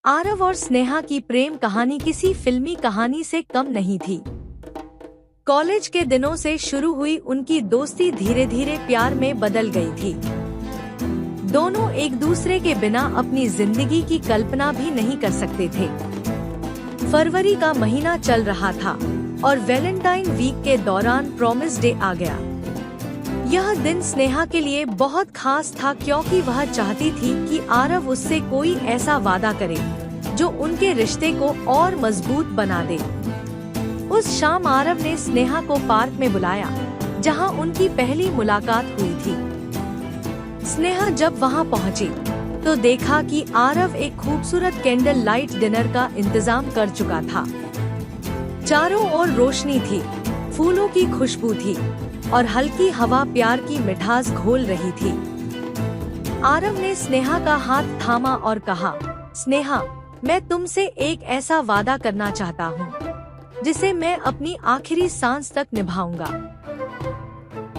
आरव और स्नेहा की प्रेम कहानी किसी फिल्मी कहानी से कम नहीं थी। कॉलेज के दिनों से शुरू हुई उनकी दोस्ती धीरे धीरे प्यार में बदल गई थी। दोनों एक दूसरे के बिना अपनी जिंदगी की कल्पना भी नहीं कर सकते थे। फरवरी का महीना चल रहा था और वैलेंटाइन वीक के दौरान प्रॉमिस डे आ गया। यह दिन स्नेहा के लिए बहुत खास था क्योंकि वह चाहती थी कि आरव उससे कोई ऐसा वादा करे जो उनके रिश्ते को और मजबूत बना दे। उस शाम आरव ने स्नेहा को पार्क में बुलाया जहां उनकी पहली मुलाकात हुई थी। स्नेहा जब वहां पहुंची तो देखा कि आरव एक खूबसूरत कैंडल लाइट डिनर का इंतजाम कर चुका था। चारों ओर रोशनी थी, फूलों की खुशबू थी और हल्की हवा प्यार की मिठास घोल रही थी। आरव ने स्नेहा का हाथ थामा और कहा, स्नेहा, मैं तुमसे एक ऐसा वादा करना चाहता हूँ जिसे मैं अपनी आखिरी सांस तक निभाऊंगा।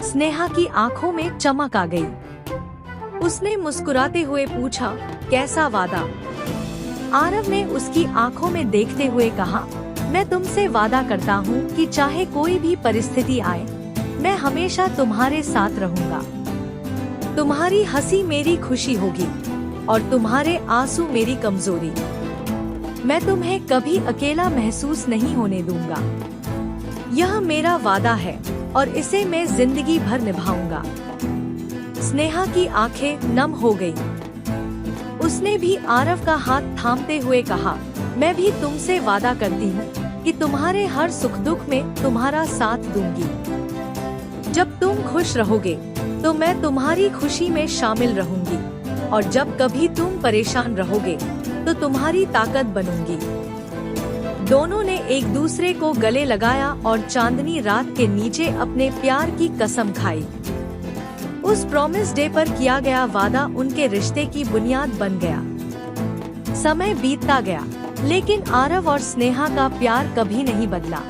स्नेहा की आंखों में चमक आ गई। उसने मुस्कुराते हुए पूछा, कैसा वादा? आरव ने उसकी आंखों में देखते हुए कहा, मैं तुमसे वादा करता हूँ कि चाहे कोई भी परिस्थिति आए, मैं हमेशा तुम्हारे साथ रहूंगा। तुम्हारी हंसी मेरी खुशी होगी और तुम्हारे आंसू मेरी कमजोरी। मैं तुम्हें कभी अकेला महसूस नहीं होने दूंगा। यह मेरा वादा है और इसे मैं जिंदगी भर निभाऊंगा। स्नेहा की आंखें नम हो गईं। उसने भी आरव का हाथ थामते हुए कहा, मैं भी तुमसे वादा करती हूँ कि तुम्हारे हर सुख दुख में तुम्हारा साथ दूंगी। जब तुम खुश रहोगे तो मैं तुम्हारी खुशी में शामिल रहूंगी और जब कभी तुम परेशान रहोगे तो तुम्हारी ताकत बनूंगी। दोनों ने एक दूसरे को गले लगाया और चांदनी रात के नीचे अपने प्यार की कसम खाई। उस प्रॉमिस डे पर किया गया वादा उनके रिश्ते की बुनियाद बन गया। समय बीतता गया, लेकिन आरव और स्नेहा का प्यार कभी नहीं बदला।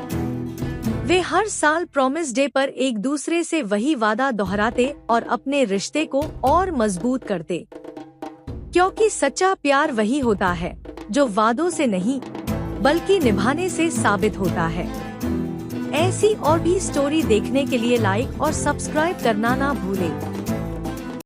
वे हर साल प्रॉमिस डे पर एक दूसरे से वही वादा दोहराते और अपने रिश्ते को और मजबूत करते, क्योंकि सच्चा प्यार वही होता है जो वादों से नहीं बल्कि निभाने से साबित होता है। ऐसी और भी स्टोरी देखने के लिए लाइक और सब्सक्राइब करना ना भूलें।